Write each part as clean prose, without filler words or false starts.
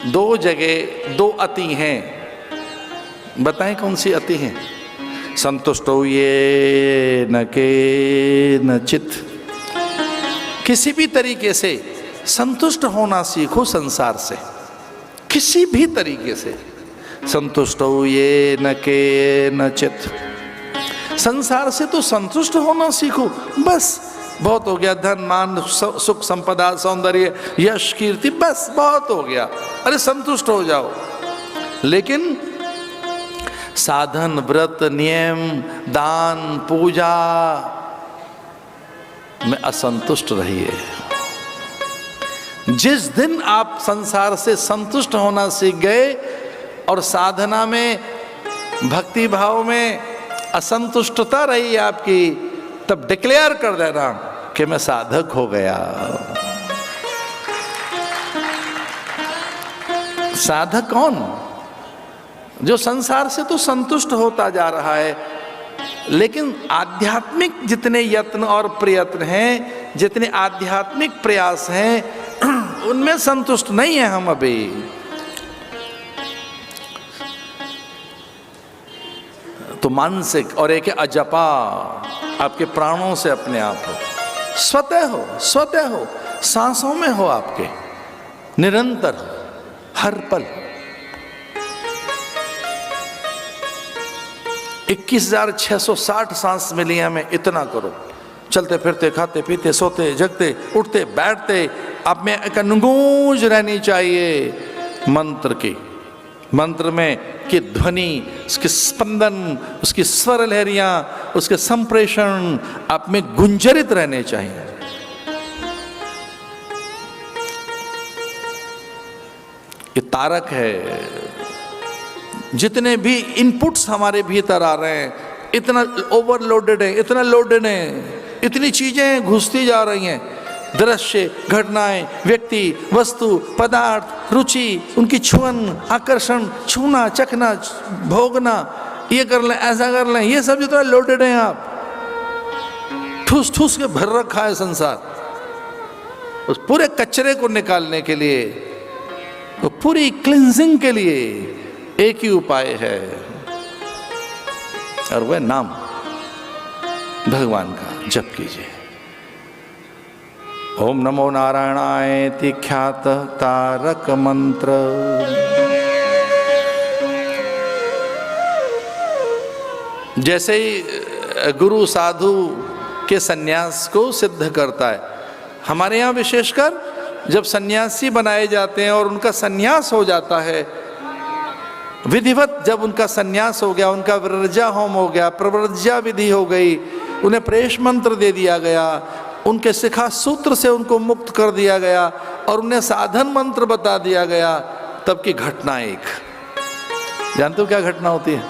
दो जगह दो अति हैं, बताएं कौन सी अति हैं? संतुष्टो ये न के न चित, किसी भी तरीके से संतुष्ट होना सीखो संसार से, किसी भी तरीके से। संतुष्टो ये न के न चित, संसार से तो संतुष्ट होना सीखो, बस बहुत हो गया। धन मान सुख संपदा सौंदर्य यश कीर्ति, बस बहुत हो गया, अरे संतुष्ट हो जाओ। लेकिन साधन व्रत नियम दान पूजा में असंतुष्ट रहिए। जिस दिन आप संसार से संतुष्ट होना सीख गए और साधना में भक्ति भाव में असंतुष्टता रही आपकी, तब डिक्लेयर कर देना कि मैं साधक हो गया। साधक कौन? जो संसार से तो संतुष्ट होता जा रहा है, लेकिन आध्यात्मिक जितने यत्न और प्रयत्न हैं, जितने आध्यात्मिक प्रयास हैं, उनमें संतुष्ट नहीं है हम अभी। तो मानसिक और एक अजपा, आपके प्राणों से अपने आप हो, स्वतः हो, सांसों में हो, आपके निरंतर हो, हर पल। 21,660 सांस मिली हमें, इतना करो। चलते फिरते खाते पीते सोते जगते उठते बैठते आप में एक गूंज रहनी चाहिए मंत्र की। मंत्र में की ध्वनि, उसके स्पंदन, उसकी स्वर लहरियां, उसके संप्रेषण आप में गुंजरित रहने चाहिए। ये तारक है। जितने भी इनपुट्स हमारे भीतर आ रहे हैं, इतना ओवरलोडेड है, इतना लोडेड है, इतनी चीजें घुसती जा रही हैं, दृश्य, घटनाएं, व्यक्ति, वस्तु, पदार्थ, रुचि, उनकी छुअन, आकर्षण, छूना, चखना, भोगना, ये कर लें, ऐसा कर लें, ये सब जितना लोडेड है, आप ठूस ठूस के भर रखा है संसार। उस पूरे कचरे को निकालने के लिए, तो पूरी क्लींजिंग के लिए एक ही उपाय है, और वह नाम भगवान का जप कीजिए। ओम नमो नारायणाय इति ख्यात तारक मंत्र। जैसे ही गुरु साधु के सन्यास को सिद्ध करता है, हमारे यहाँ विशेषकर जब सन्यासी बनाए जाते हैं और उनका सन्यास हो जाता है, विधिवत जब उनका सन्यास हो गया, उनका व्रजा होम हो गया, प्रव्रज्या विधि हो गई, उन्हें प्रेष मंत्र दे दिया गया, उनके शिखा सूत्र से उनको मुक्त कर दिया गया और उन्हें साधन मंत्र बता दिया गया, तब की घटना एक, जानते हो क्या घटना होती है?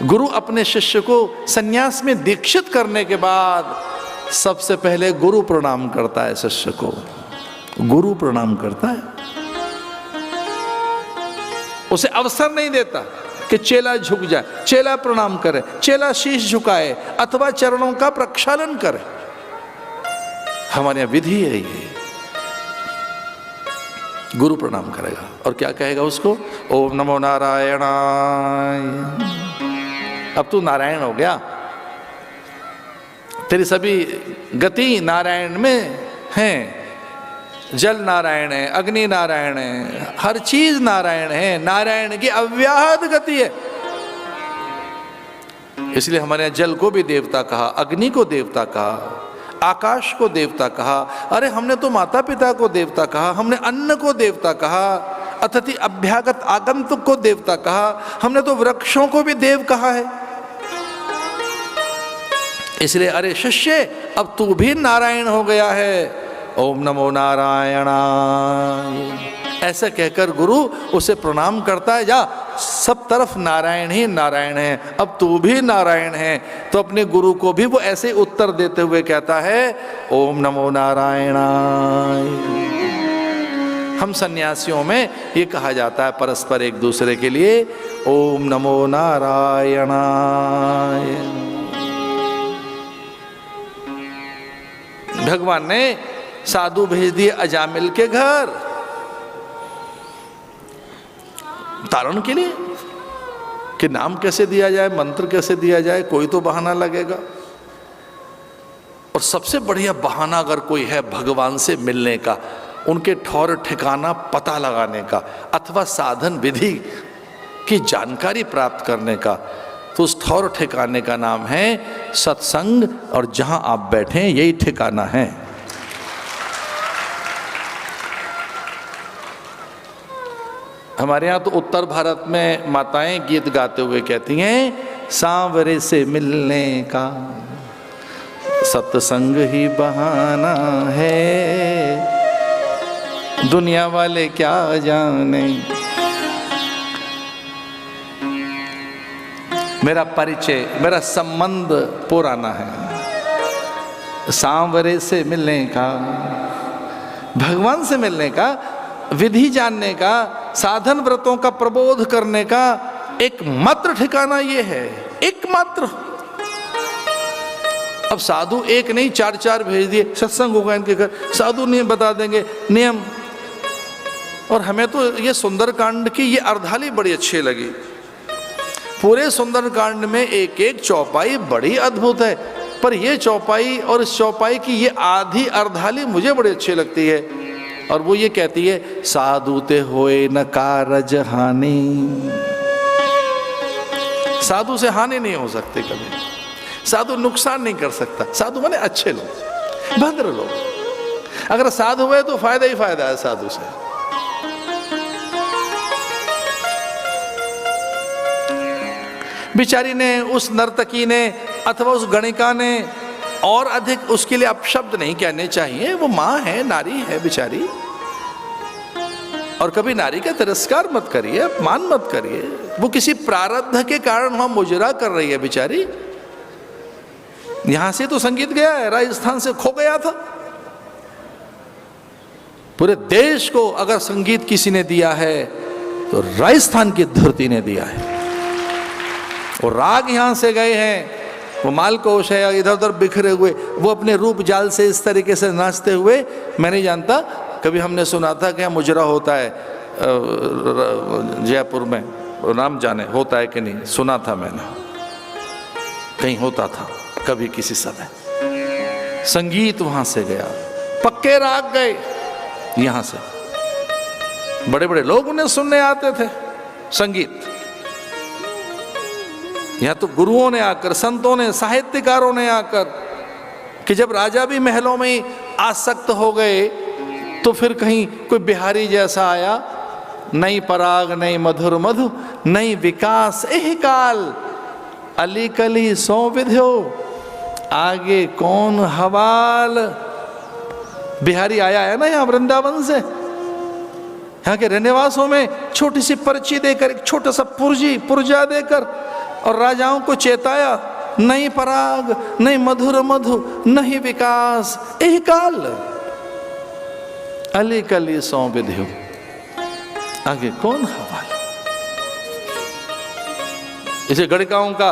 गुरु अपने शिष्य को सन्यास में दीक्षित करने के बाद सबसे पहले गुरु प्रणाम करता है, शिष्य को गुरु प्रणाम करता है। उसे अवसर नहीं देता कि चेला झुक जाए, चेला प्रणाम करे, चेला शीश झुकाए अथवा चरणों का प्रक्षालन करे। हमारे यहाँ विधि है ये, गुरु प्रणाम करेगा और क्या कहेगा उसको? ओम नमो नारायणाय। अब तू नारायण हो गया, तेरी सभी गति नारायण में है। जल नारायण है, अग्नि नारायण है, हर चीज नारायण है, नारायण की अव्याहत गति है। इसलिए हमारे यहाँ जल को भी देवता कहा, अग्नि को देवता कहा, आकाश को देवता कहा। अरे हमने तो माता पिता को देवता कहा, हमने अन्न को देवता कहा, अतिथि अभ्यागत आगंतुक को देवता कहा, हमने तो वृक्षों को भी देव कहा है। इसलिए अरे शिष्य, अब तू भी नारायण हो गया है, ओम नमो नारायणाय। ऐसा कहकर गुरु उसे प्रणाम करता है, जा सब तरफ नारायण ही नारायण है, अब तू भी नारायण है। तो अपने गुरु को भी वो ऐसे उत्तर देते हुए कहता है ओम नमो नारायणाय। हम सन्यासियों में ये कहा जाता है परस्पर एक दूसरे के लिए ओम नमो नारायणाय। भगवान ने साधु भेज दिए अजामिल के घर, तारण के लिए कि नाम कैसे दिया जाए, मंत्र कैसे दिया जाए, कोई तो बहाना लगेगा। और सबसे बढ़िया बहाना अगर कोई है भगवान से मिलने का, उनके ठौर ठिकाना पता लगाने का, अथवा साधन विधि की जानकारी प्राप्त करने का, तो उस ठौर ठिकाने का नाम है सत्संग। और जहां आप बैठे यही ठिकाना है। हमारे यहाँ तो उत्तर भारत में माताएं गीत गाते हुए कहती हैं, सांवरे से मिलने का सत्संग ही बहाना है, दुनिया वाले क्या जाने। मेरा परिचय, मेरा संबंध पुराना है। सांवरे से मिलने का, भगवान से मिलने का, विधि जानने का, साधन व्रतों का प्रबोध करने का एकमात्र ठिकाना ये है, एकमात्र। अब साधु एक नहीं, चार चार भेज दिए, सत्संग होगा इनके घर, साधु नहीं बता देंगे नियम। और हमें तो ये सुंदरकांड की ये अर्धाली बड़ी अच्छी लगी। पूरे सुंदरकांड में एक एक चौपाई बड़ी अद्भुत है, पर ये चौपाई और इस चौपाई की ये आधी अर्धाली मुझे बड़ी अच्छी लगती है। और वो ये कहती है, साधु ते होए न कारज हानि। साधु से हानि नहीं हो सकती कभी, साधु नुकसान नहीं कर सकता। साधु माने अच्छे लोग, भद्र लोग। अगर साधु हुए तो फायदा ही फायदा है साधु से। बिचारी ने, उस नर्तकी ने अथवा उस गणिका ने, और अधिक उसके लिए अपशब्द नहीं कहने चाहिए, वो माँ है, नारी है बेचारी। और कभी नारी का तिरस्कार मत करिए, अपमान मत करिए। वो किसी प्रारब्ध के कारण वहां मुजरा कर रही है बेचारी। यहां से तो संगीत गया है, राजस्थान से खो गया था। पूरे देश को अगर संगीत किसी ने दिया है तो राजस्थान की धरती ने दिया है। और राग यहां से गए हैं, वो मालकोश है इधर उधर बिखरे हुए, वो अपने रूप जाल से इस तरीके से नाचते हुए। मैं नहीं जानता, कभी हमने सुना था कि मुजरा होता है जयपुर में, नाम जाने होता है कि नहीं, सुना था मैंने, कहीं होता था कभी किसी समय। संगीत वहां से गया, पक्के राग गए यहां से, बड़े बड़े लोग उन्हें सुनने आते थे संगीत। यहाँ तो गुरुओं ने आकर, संतों ने, साहित्यकारों ने आकर, कि जब राजा भी महलों में ही आसक्त हो गए तो फिर कहीं कोई बिहारी जैसा आया, नई पराग नई मधुर मधु नई विकास एह काल, अली कली सौ विध्यो आगे कौन हवाल। बिहारी आया है ना यहाँ वृंदावन से, यहाँ के रहनेवासों में छोटी सी पर्ची देकर, एक छोटा सा पुर्जा देकर, और राजाओं को चेताया, नई पराग नई मधुर मधु नहीं विकास एह काल, अली कली सौ विध्यो आगे कौन हवाल। इसे गणिकाओं का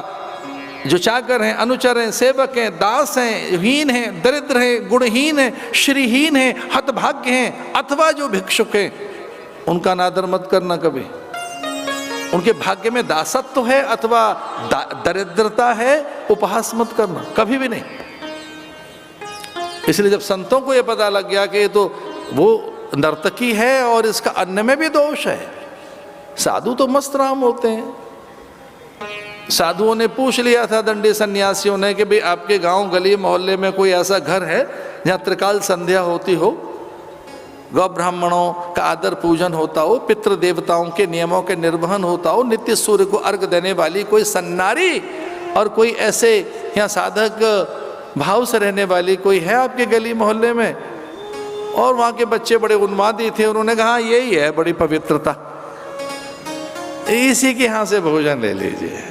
जो चाकर हैं, अनुचर हैं, सेवक हैं, दास हैं, हीन हैं, दरिद्र हैं, गुणहीन हैं, श्रीहीन हैं, हतभाग्य हैं, अथवा जो भिक्षुक हैं, उनका अनादर मत करना कभी। उनके भाग्य में दासत्व है अथवा दरिद्रता है, उपहास मत करना कभी भी नहीं। इसलिए जब संतों को यह पता लग गया कि ये तो वो नर्तकी है और इसका अन्न में भी दोष है, साधु तो मस्त राम होते हैं। साधुओं ने पूछ लिया था दंडी सन्यासियों ने कि भाई आपके गांव गली मोहल्ले में कोई ऐसा घर है जहां त्रिकाल संध्या होती हो, गौ ब्राह्मणों का आदर पूजन होता हो, पितृ देवताओं के नियमों के निर्वहन होता हो, नित्य सूर्य को अर्घ देने वाली कोई सन्नारी और कोई ऐसे यहाँ साधक भाव से रहने वाली कोई है आपके गली मोहल्ले में? और वहाँ के बच्चे बड़े उन्मादी थे, उन्होंने कहा यही है बड़ी पवित्रता, इसी के यहाँ से भोजन ले लीजिए।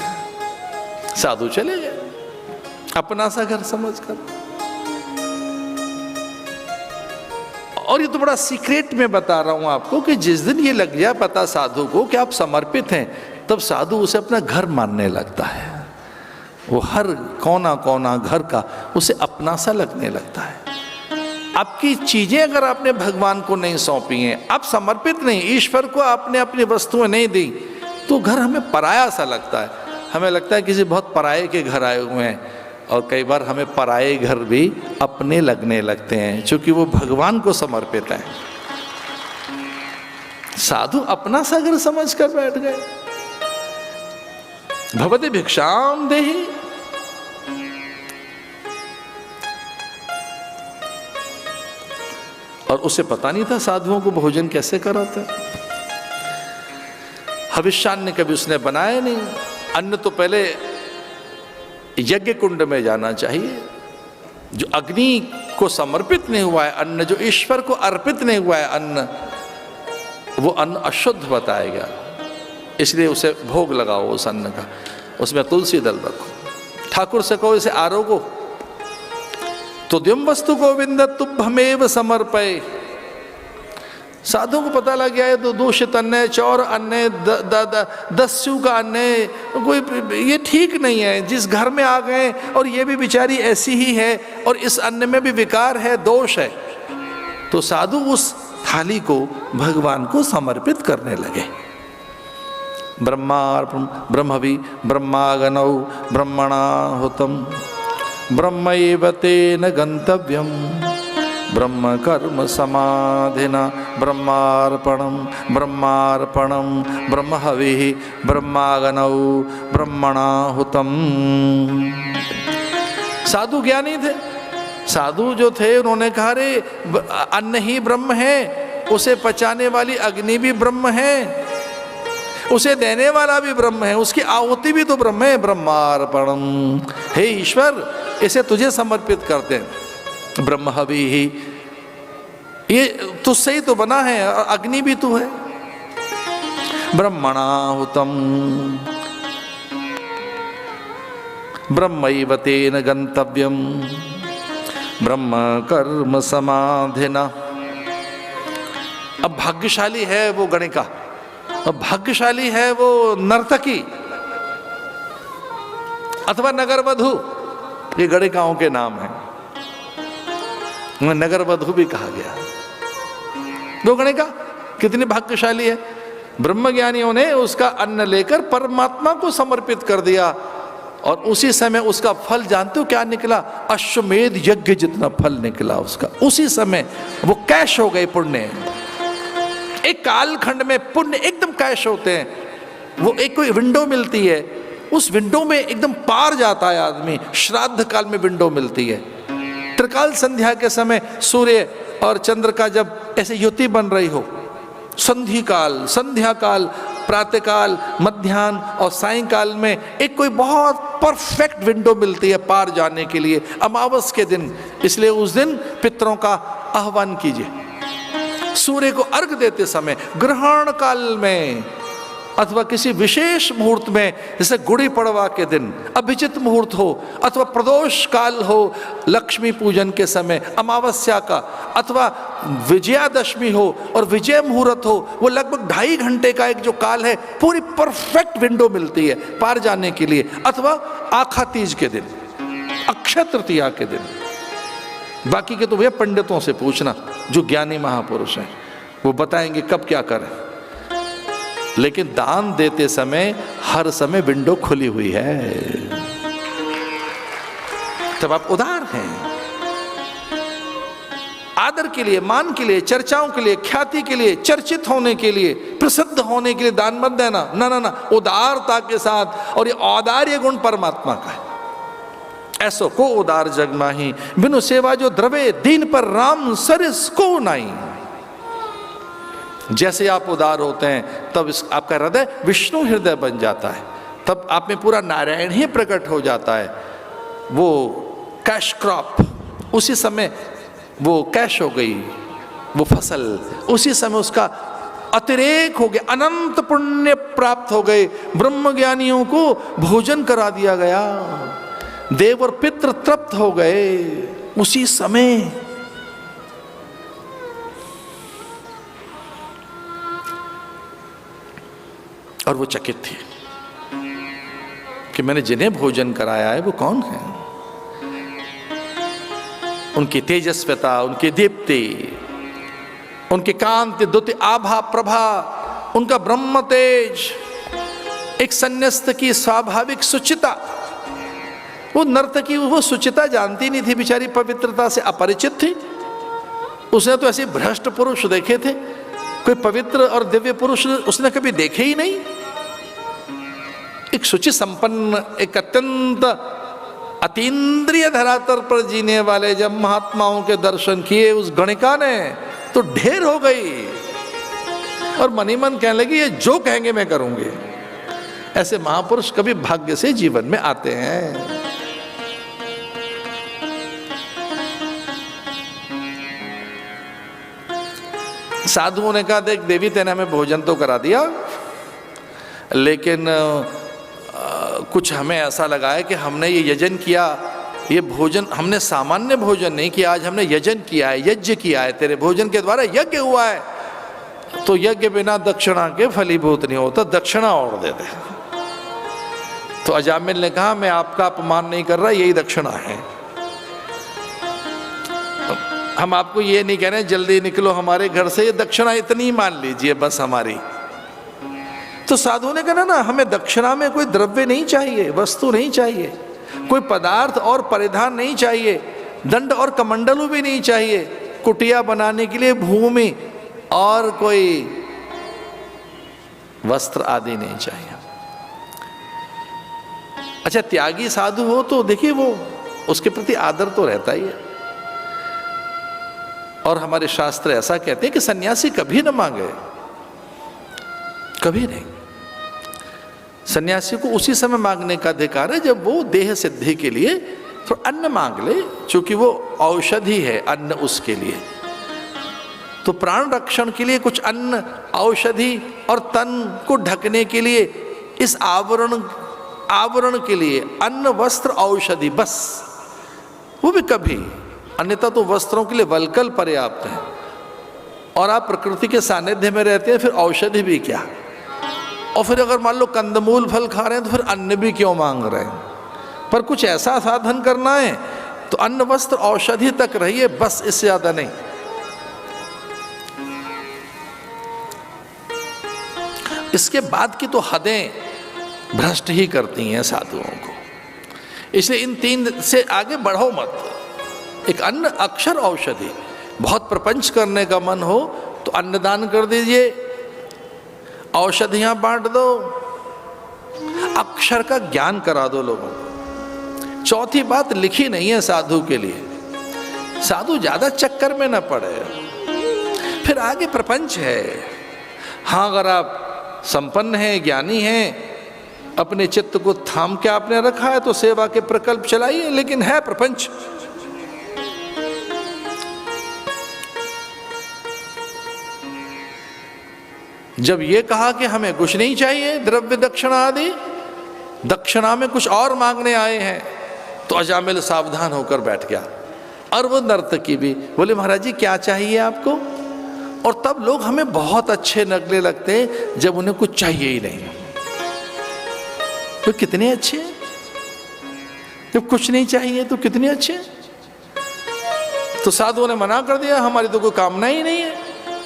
साधु चले गए अपना सा घर समझकर। और ये तो बड़ा सीक्रेट में बता रहा हूं आपको कि जिस दिन ये लग गया पता साधु को कि आप समर्पित हैं, तब साधु उसे अपना घर मानने लगता है। वो हर कोना कोना घर का उसे अपना सा लगने लगता है। आपकी चीजें अगर आपने भगवान को नहीं सौंपी हैं, आप समर्पित नहीं, ईश्वर को आपने अपनी वस्तुएं नहीं दी, तो घर हमें पराया सा लगता है। हमें लगता है किसी बहुत पराये के घर आए हुए हैं, और कई बार हमें पराये घर भी अपने लगने लगते हैं, क्योंकि वो भगवान को समर्पित हैं। साधु अपना सा घर समझ कर बैठ गए। भगवती भिक्षाम देहि, और उसे पता नहीं था साधुओं को भोजन कैसे कराता है। हविष्यान्न कभी उसने बनाया नहीं। अन्न तो पहले यज्ञ कुंड में जाना चाहिए। जो अग्नि को समर्पित नहीं हुआ है अन्न, जो ईश्वर को अर्पित नहीं हुआ है अन्न, वो अन्न अशुद्ध बताएगा। इसलिए उसे भोग लगाओ उस अन्न का, उसमें तुलसी दल रखो, ठाकुर से कहो इसे आरोगो। तुद्यम वस्तु गोविंद तुभ्यमेव समर्पय। साधुओं को पता लग गया है तो दूषित अन्न, चौर अन्न, दस्यु का अन्न, कोई ये ठीक नहीं है। जिस घर में आ गए और ये भी बेचारी ऐसी ही है और इस अन्न में भी विकार है, दोष है, तो साधु उस थाली को भगवान को समर्पित करने लगे। ब्रह्मवि ब्रह्मागनौ ब्रह्मणाहुतम् ब्रह्मैव तेन गंतव्यम ब्रह्म कर्म समाधिना ब्रह्मार्पणम ब्रह्मार्पणम ब्रह्महविः ब्रह्मागनौ ब्रह्मणाहुतम्। साधु ज्ञानी थे। साधु जो थे उन्होंने कहा रे अन्न ही ब्रह्म है, उसे पचाने वाली अग्नि भी ब्रह्म है, उसे देने वाला भी ब्रह्म है, उसकी आहुति भी तो ब्रह्म है। ब्रह्मार्पणम, हे ईश्वर इसे तुझे समर्पित करते हैं। ब्रह्म हवि ही, ये तुझसे ही तो बना है और अग्नि भी तू है। ब्रह्मणाहुतम ब्रह्मैव तेन गंतव्यम ब्रह्म कर्म समाधिना। अब भाग्यशाली है वो गणिका, अब भाग्यशाली है वो नर्तकी अथवा नगरवधु, ये गणिकाओं के नाम है। नगरवधु भी कहा गया। दो गणिका कितनी भाग्यशाली है। ब्रह्मज्ञानियों ने उसका अन्न लेकर परमात्मा को समर्पित कर दिया और उसी समय उसका फल जानते हो क्या निकला? अश्वमेध यज्ञ जितना फल निकला उसका। उसी समय वो कैश हो गए पुण्य। एक कालखंड में पुण्य एकदम कैश होते हैं। वो एक कोई विंडो मिलती है, उस विंडो में एकदम पार जाता है आदमी। श्राद्ध काल में विंडो मिलती है। त्रिकाल संध्या के समय सूर्य और चंद्र का जब ऐसे युति बन रही हो, संधि काल, संध्या काल, प्रातःकाल, मध्याह्न और सायंकाल में एक कोई बहुत परफेक्ट विंडो मिलती है पार जाने के लिए, अमावस के दिन। इसलिए उस दिन पितरों का आह्वान कीजिए। सूर्य को अर्घ देते समय, ग्रहण काल में अथवा किसी विशेष मुहूर्त में, जैसे गुड़ी पड़वा के दिन अभिजित मुहूर्त हो अथवा प्रदोष काल हो, लक्ष्मी पूजन के समय अमावस्या का, अथवा विजयादशमी हो और विजय मुहूर्त हो, वो लगभग 2.5 घंटे का एक जो काल है, पूरी परफेक्ट विंडो मिलती है पार जाने के लिए। अथवा आखा तीज के दिन, अक्षय तृतीया के दिन। बाकी के तो भैया पंडितों से पूछना, जो ज्ञानी महापुरुष हैं वो बताएंगे कब क्या करें। लेकिन दान देते समय हर समय विंडो खुली हुई है, तब आप उदार हैं। आदर के लिए, मान के लिए, चर्चाओं के लिए, ख्याति के लिए, चर्चित होने के लिए, प्रसिद्ध होने के लिए दान मत देना। ना ना ना, उदारता के साथ। और ये औदार्य गुण परमात्मा का है। ऐसो को उदार जग माही, बिनु सेवा जो द्रवे, दीन पर राम सरिस को नहीं। जैसे आप उदार होते हैं तब आपका हृदय विष्णु हृदय बन जाता है, तब आप में पूरा नारायण ही प्रकट हो जाता है। वो कैश क्रॉप, उसी समय वो कैश हो गई, वो फसल उसी समय उसका अतिरेक हो गया, अनंत पुण्य प्राप्त हो गए। ब्रह्मज्ञानियों को भोजन करा दिया गया, देव और पितृ तृप्त हो गए उसी समय। और वो चकित थी कि मैंने जिन्हें भोजन कराया है वो कौन है। उनकी तेजस्विता, उनकी दीप्ति, उनकी कांति, द्युति, आभा, प्रभा, उनका ब्रह्म तेज, एक सन्यस्त की स्वाभाविक सुचिता। वो नर्तकी वो सुचिता जानती नहीं थी बेचारी, पवित्रता से अपरिचित थी। उसने तो ऐसे भ्रष्ट पुरुष देखे थे, कोई पवित्र और दिव्य पुरुष उसने कभी देखे ही नहीं। एक शुचि संपन्न, एक अत्यंत अतीन्द्रिय धरातल पर जीने वाले जब महात्माओं के दर्शन किए उस गणिका ने, तो ढेर हो गई और मनी मन कहने लगी ये जो कहेंगे मैं करूंगी। ऐसे महापुरुष कभी भाग्य से जीवन में आते हैं। साधुओं ने कहा देख देवी तेने हमें भोजन तो करा दिया, लेकिन कुछ हमें ऐसा लगा है कि हमने ये यजन किया, ये भोजन हमने सामान्य भोजन नहीं किया, आज हमने यजन किया है, यज्ञ किया है, तेरे भोजन के द्वारा यज्ञ हुआ है, तो यज्ञ बिना दक्षिणा के फलीभूत नहीं होता, दक्षिणा और दे दे। तो अजामिल ने कहा मैं आपका अपमान नहीं कर रहा, यही दक्षिणा है। हम आपको ये नहीं कह रहे जल्दी निकलो हमारे घर से, ये दक्षिणा इतनी मान लीजिए बस हमारी। तो साधु ने कहा ना हमें दक्षिणा में कोई द्रव्य नहीं चाहिए, वस्तु नहीं चाहिए, कोई पदार्थ और परिधान नहीं चाहिए, दंड और कमंडलू भी नहीं चाहिए, कुटिया बनाने के लिए भूमि और कोई वस्त्र आदि नहीं चाहिए। अच्छा त्यागी साधु हो तो देखिए वो उसके प्रति आदर तो रहता ही है। और हमारे शास्त्र ऐसा कहते हैं कि सन्यासी कभी न मांगे, कभी नहीं। सन्यासी को उसी समय मांगने का अधिकार है जब वो देह सिद्धि के लिए तो अन्न मांग ले, क्योंकि वो औषधि है अन्न उसके लिए। तो प्राण रक्षण के लिए कुछ अन्न, औषधि और तन को ढकने के लिए इस आवरण के लिए अन्न, वस्त्र, औषधि, बस। वो भी कभी, अन्यथा तो वस्त्रों के लिए वल्कल पर्याप्त है। और आप प्रकृति के सानिध्य में रहते हैं, फिर औषधि भी क्या। और फिर अगर मान लो कंदमूल फल खा रहे हैं तो फिर अन्न भी क्यों मांग रहे हैं। पर कुछ ऐसा साधन करना है तो अन्न, वस्त्र, औषधि तक रहिए, बस, इससे ज्यादा नहीं। इसके बाद की तो हदें भ्रष्ट ही करती हैं साधुओं को, इसलिए इन तीन से आगे बढ़ो मत। एक अन्न, अक्षर, औषधि। बहुत प्रपंच करने का मन हो तो अन्नदान कर दीजिए, औषधियां बांट दो, अक्षर का ज्ञान करा दो लोगों को। चौथी बात लिखी नहीं है साधु के लिए, साधु ज्यादा चक्कर में न पड़े, फिर आगे प्रपंच है। हाँ अगर आप संपन्न हैं, ज्ञानी हैं, अपने चित्त को थाम के आपने रखा है तो सेवा के प्रकल्प चलाइए, लेकिन है प्रपंच। जब ये कहा कि हमें कुछ नहीं चाहिए द्रव्य दक्षिणा आदि, दक्षिणा में कुछ और मांगने आए हैं, तो अजामिल सावधान होकर बैठ गया। और वो नर्तकी भी बोले महाराज जी क्या चाहिए आपको। और तब लोग हमें बहुत अच्छे लगने लगते हैं जब उन्हें कुछ चाहिए ही नहीं। तो कितने अच्छे हैं जब कुछ नहीं चाहिए, तो कितने अच्छे हैं। तो साधुओं ने मना कर दिया हमारी तो कोई कामना ही नहीं है,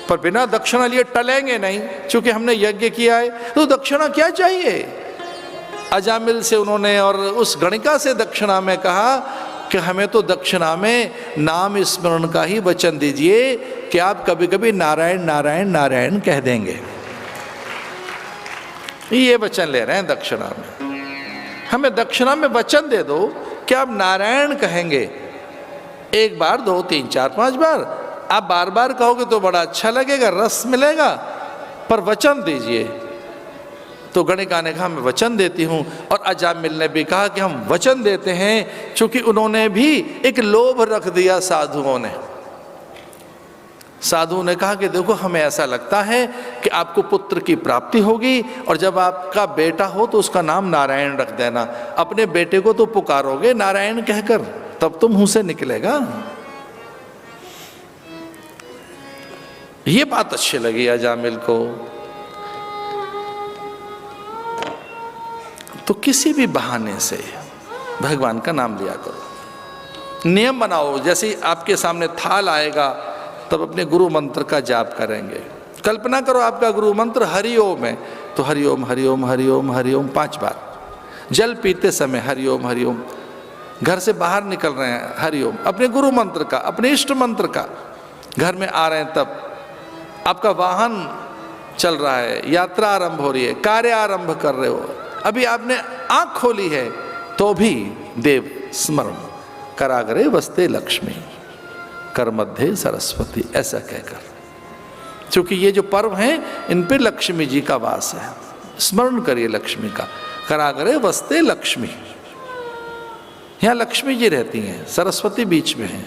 पर बिना दक्षिणा लिए टलेंगे नहीं, क्योंकि हमने यज्ञ किया है। तो दक्षिणा क्या चाहिए। अजामिल से उन्होंने और उस गणिका से दक्षिणा में कहा कि हमें तो दक्षिणा में नाम स्मरण का ही वचन दीजिए कि आप कभी कभी नारायण नारायण नारायण कह देंगे। ये वचन ले रहे हैं दक्षिणा में, हमें दक्षिणा में वचन दे दो कि आप नारायण कहेंगे। एक बार, दो, तीन, चार, 5 बार। आप बार बार कहोगे तो बड़ा अच्छा लगेगा, रस मिलेगा, पर वचन दीजिए। तो गणिका ने कहा मैं वचन देती हूँ। और अजामिल ने भी कहा कि हम वचन देते हैं, क्योंकि उन्होंने भी एक लोभ रख दिया साधुओं ने। साधु ने कहा कि देखो हमें ऐसा लगता है कि आपको पुत्र की प्राप्ति होगी, और जब आपका बेटा हो तो उसका नाम नारायण रख देना। अपने बेटे को तो पुकारोगे नारायण कहकर, तब तो मुंह से निकलेगा। ये बात अच्छी लगी अजामिल को। तो किसी भी बहाने से भगवान का नाम लिया करो। नियम बनाओ, जैसे आपके सामने थाल आएगा तब अपने गुरु मंत्र का जाप करेंगे। कल्पना करो आपका गुरु मंत्र हरिओम है, तो हरिओम हरिओम हरिओम हरिओम 5 बार। जल पीते समय हरिओम हरिओम, घर से बाहर निकल रहे हैं हरिओम, अपने गुरु मंत्र का, अपने इष्ट मंत्र का। घर में आ रहे हैं तब, आपका वाहन चल रहा है, यात्रा आरंभ हो रही है, कार्य आरंभ कर रहे हो, अभी आपने आंख खोली है तो भी देव स्मरण। कराग्रे वस्ते लक्ष्मी, कर मध्य सरस्वती, ऐसा कहकर, क्योंकि ये जो पर्व हैं इन पे लक्ष्मी जी का वास है, स्मरण करिए लक्ष्मी का। कराग्रे वस्ते लक्ष्मी, यहाँ लक्ष्मी जी रहती हैं, सरस्वती बीच में है।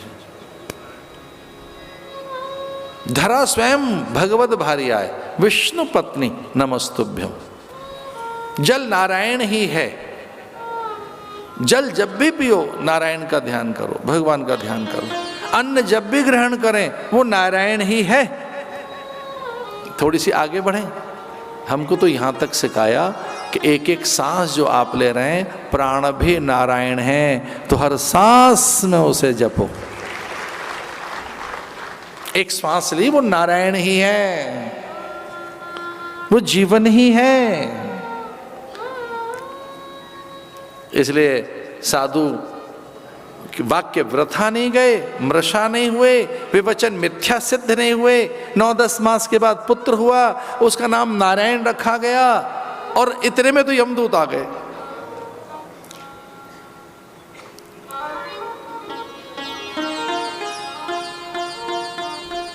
धरा स्वयं भगवत भारी आए, विष्णु पत्नी नमस्तुभ्यम। जल नारायण ही है, जल जब भी पियो नारायण का ध्यान करो, भगवान का ध्यान करो। अन्न जब भी ग्रहण करें वो नारायण ही है। थोड़ी सी आगे बढ़ें, हमको तो यहाँ तक सिखाया कि एक एक सांस जो आप ले रहे हैं प्राण भी नारायण है, तो हर सांस में उसे जपो। एक श्वास ली वो नारायण ही है, वो जीवन ही है। इसलिए साधु वाक्य वृथा नहीं गए, मृषा नहीं हुए, वे वचन मिथ्या सिद्ध नहीं हुए। 9-10 मास के बाद पुत्र हुआ, उसका नाम नारायण रखा गया, और इतने में तो यमदूत आ गए।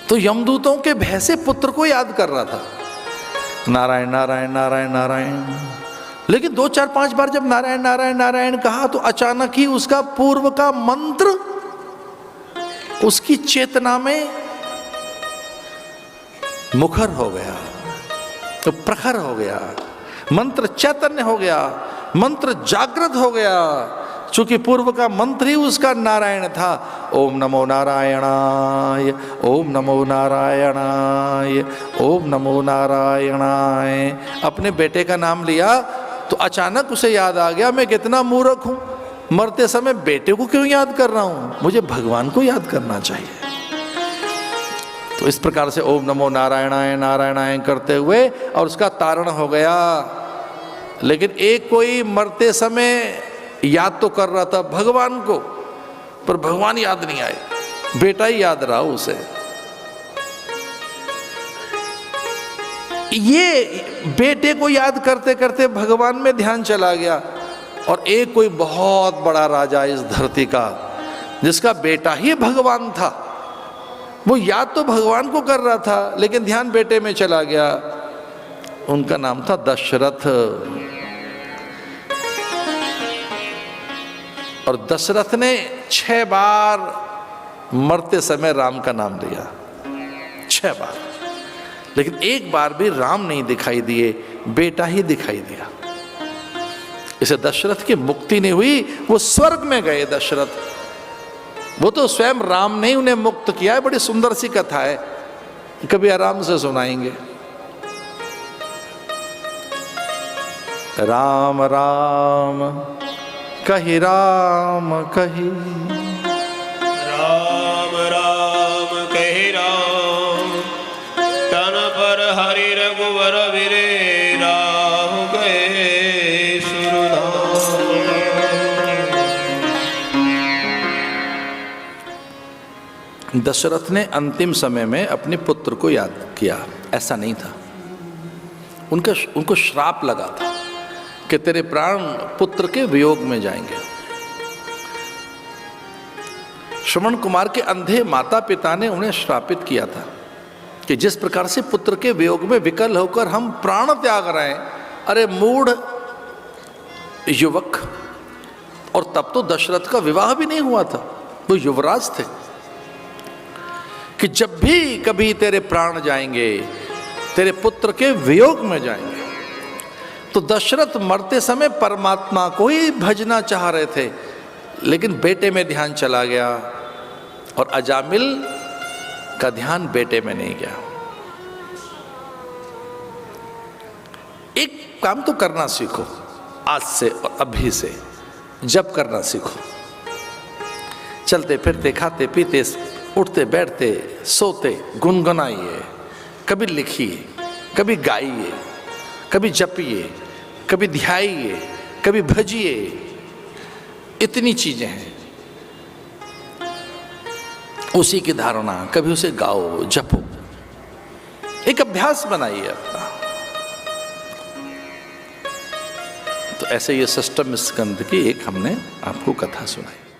तो यमदूतों के भय से पुत्र को याद कर रहा था, नारायण नारायण नारायण नारायण। लेकिन 2-4-5 बार जब नारायण नारायण नारायण कहा तो अचानक ही उसका पूर्व का मंत्र उसकी चेतना में मुखर हो गया, तो प्रखर हो गया, मंत्र चैतन्य हो गया, मंत्र जागृत हो गया। चूंकि पूर्व का मंत्र ही उसका नारायण था। ओम नमो नारायणाय, ओम नमो नारायणाय, ओम नमो नारायणाय। अपने बेटे का नाम लिया तो अचानक उसे याद आ गया, मैं कितना मूर्ख हूं, मरते समय बेटे को क्यों याद कर रहा हूं, मुझे भगवान को याद करना चाहिए। तो इस प्रकार से ओम नमो नारायणाय नारायणाय करते हुए और उसका तारण हो गया। लेकिन एक कोई मरते समय याद तो कर रहा था भगवान को, पर भगवान याद नहीं आए, बेटा ही याद रहा उसे। ये बेटे को याद करते करते भगवान में ध्यान चला गया। और एक कोई बहुत बड़ा राजा इस धरती का, जिसका बेटा ही भगवान था, वो याद तो भगवान को कर रहा था लेकिन ध्यान बेटे में चला गया। उनका नाम था दशरथ। और दशरथ ने 6 बार मरते समय राम का नाम लिया, 6 बार, लेकिन एक बार भी राम नहीं दिखाई दिए, बेटा ही दिखाई दिया। इसे दशरथ की मुक्ति नहीं हुई, वो स्वर्ग में गए दशरथ। वो तो स्वयं राम ने उन्हें मुक्त किया है। बड़ी सुंदर सी कथा है, कभी आराम से सुनाएंगे। राम राम कही राम कही, राम राम कही राम, तन पर हरि रघुवर विरे राहु गए सुरनाम। दशरथ ने अंतिम समय में अपने पुत्र को याद किया, ऐसा नहीं था। उनको श्राप लगा था कि तेरे प्राण पुत्र के वियोग में जाएंगे। श्रवण कुमार के अंधे माता पिता ने उन्हें श्रापित किया था कि जिस प्रकार से पुत्र के वियोग में विकल होकर हम प्राण त्याग रहे हैं। अरे मूढ़ युवक! और तब तो दशरथ का विवाह भी नहीं हुआ था, वो युवराज थे। कि जब भी कभी तेरे प्राण जाएंगे, तेरे पुत्र के वियोग में जाएंगे। तो दशरथ मरते समय परमात्मा को ही भजना चाह रहे थे, लेकिन बेटे में ध्यान चला गया और अजामिल का ध्यान बेटे में नहीं गया। एक काम तो करना सीखो आज से और अभी से, जप करना सीखो। चलते फिरते खाते पीते उठते बैठते सोते गुनगुनाइए, कभी लिखिए, कभी गाइए, कभी जपिए, कभी ध्याइए, कभी भजिए। इतनी चीजें हैं। उसी की धारणा, कभी उसे गाओ, जपो, एक अभ्यास बनाइए अपना। तो ऐसे ये षष्ठम स्कंद की एक हमने आपको कथा सुनाई।